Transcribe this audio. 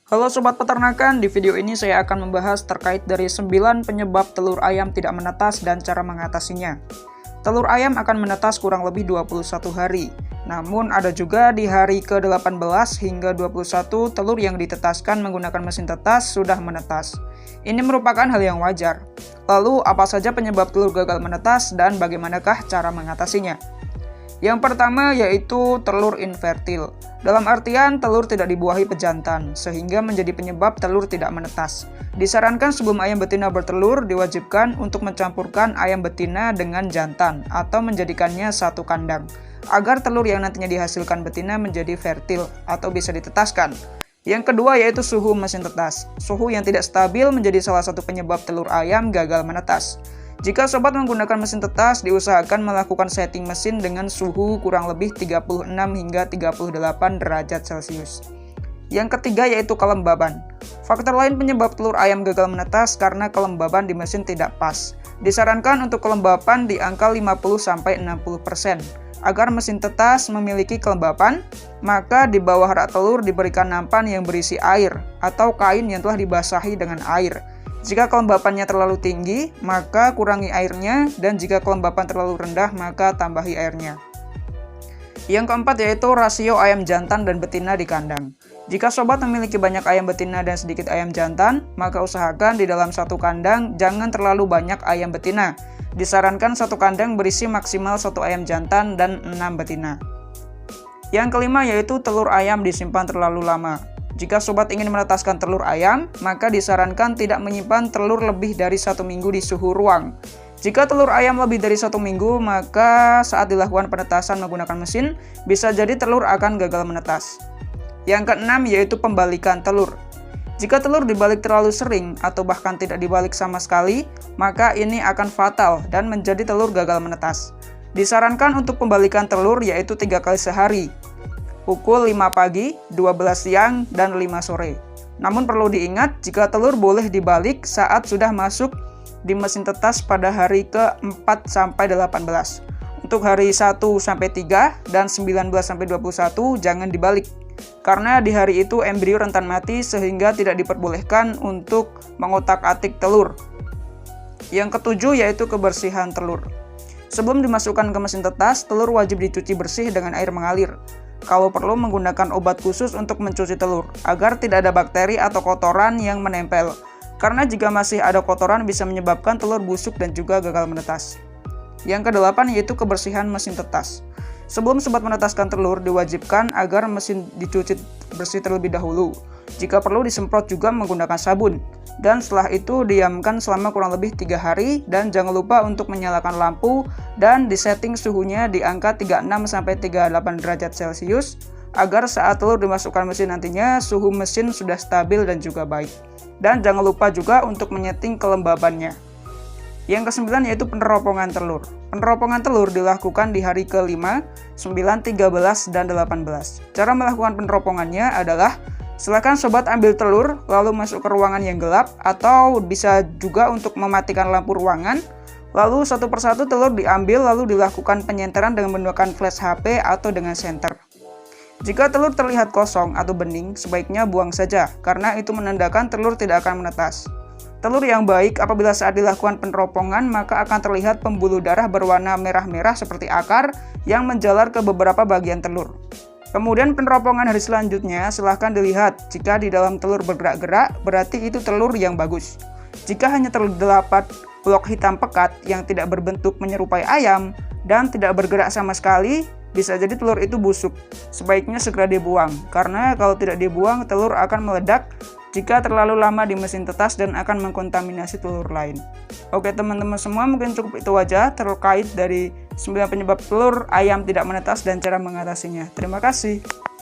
Halo Sobat Peternakan, di video ini saya akan membahas terkait dari 9 penyebab telur ayam tidak menetas dan cara mengatasinya. Telur ayam akan menetas kurang lebih 21 hari. Namun ada juga di hari ke-18 hingga 21 telur yang ditetaskan menggunakan mesin tetas sudah menetas. Ini merupakan hal yang wajar. Lalu apa saja penyebab telur gagal menetas dan bagaimanakah cara mengatasinya? Yang pertama yaitu telur infertil. Dalam artian telur tidak dibuahi pejantan, sehingga menjadi penyebab telur tidak menetas. Disarankan sebelum ayam betina bertelur, diwajibkan untuk mencampurkan ayam betina dengan jantan atau menjadikannya satu kandang, agar telur yang nantinya dihasilkan betina menjadi fertil atau bisa ditetaskan. Yang kedua yaitu suhu mesin tetas. Suhu yang tidak stabil menjadi salah satu penyebab telur ayam gagal menetas. Jika sobat menggunakan mesin tetas, diusahakan melakukan setting mesin dengan suhu kurang lebih 36 hingga 38 derajat Celcius. Yang ketiga yaitu kelembaban. Faktor lain penyebab telur ayam gagal menetas karena kelembaban di mesin tidak pas. Disarankan untuk kelembapan di angka 50-60%. Agar mesin tetas memiliki kelembapan, maka di bawah rak telur diberikan nampan yang berisi air atau kain yang telah dibasahi dengan air. Jika kelembapannya terlalu tinggi, maka kurangi airnya, dan jika kelembapan terlalu rendah, maka tambahi airnya. Yang keempat yaitu rasio ayam jantan dan betina di kandang. Jika sobat memiliki banyak ayam betina dan sedikit ayam jantan, maka usahakan di dalam satu kandang jangan terlalu banyak ayam betina. Disarankan satu kandang berisi maksimal 1 ayam jantan dan 6 betina. Yang kelima yaitu telur ayam disimpan terlalu lama. Jika sobat ingin menetaskan telur ayam, maka disarankan tidak menyimpan telur lebih dari 1 minggu di suhu ruang. Jika telur ayam lebih dari 1 minggu, maka saat dilakukan penetasan menggunakan mesin, bisa jadi telur akan gagal menetas. Yang keenam yaitu pembalikan telur. Jika telur dibalik terlalu sering atau bahkan tidak dibalik sama sekali, maka ini akan fatal dan menjadi telur gagal menetas. Disarankan untuk pembalikan telur yaitu 3 kali sehari. Pukul 5 pagi, 12 siang, dan 5 sore. Namun perlu diingat jika telur boleh dibalik saat sudah masuk di mesin tetas pada hari ke-4 sampai 18. Untuk hari 1 sampai 3 dan 19 sampai 21 jangan dibalik. Karena di hari itu embrio rentan mati sehingga tidak diperbolehkan untuk mengotak-atik telur. Yang ketujuh yaitu kebersihan telur. Sebelum dimasukkan ke mesin tetas, telur wajib dicuci bersih dengan air mengalir. Kalau perlu menggunakan obat khusus untuk mencuci telur, agar tidak ada bakteri atau kotoran yang menempel. Karena jika masih ada kotoran bisa menyebabkan telur busuk dan juga gagal menetas. Yang kedelapan yaitu kebersihan mesin tetas. Sebelum sobat menetaskan telur, diwajibkan agar mesin dicuci bersih terlebih dahulu. Jika perlu disemprot juga menggunakan sabun. Dan setelah itu diamkan selama kurang lebih 3 hari dan jangan lupa untuk menyalakan lampu dan disetting suhunya di angka 36-38 derajat Celcius agar saat telur dimasukkan mesin nantinya suhu mesin sudah stabil dan juga baik. Dan jangan lupa juga untuk menyeting kelembabannya. Yang ke-9 yaitu peneropongan telur. Peneropongan telur dilakukan di hari ke-5, 9, 13, dan 18. Cara melakukan peneropongannya adalah silakan sobat ambil telur lalu masuk ke ruangan yang gelap atau bisa juga untuk mematikan lampu ruangan. Lalu satu persatu telur diambil lalu dilakukan penyenteran dengan menggunakan flash HP atau dengan senter. Jika telur terlihat kosong atau bening, sebaiknya buang saja karena itu menandakan telur tidak akan menetas. Telur yang baik apabila saat dilakukan peneropongan maka akan terlihat pembuluh darah berwarna merah-merah seperti akar yang menjalar ke beberapa bagian telur. Kemudian peneropongan hari selanjutnya silahkan dilihat jika di dalam telur bergerak-gerak berarti itu telur yang bagus. Jika hanya terdapat blok hitam pekat yang tidak berbentuk menyerupai ayam dan tidak bergerak sama sekali, bisa jadi telur itu busuk. Sebaiknya segera dibuang karena kalau tidak dibuang telur akan meledak jika terlalu lama di mesin tetas dan akan mengkontaminasi telur lain. Oke teman-teman semua, mungkin cukup itu aja terkait dari 9 penyebab telur ayam tidak menetas dan cara mengatasinya. Terima kasih.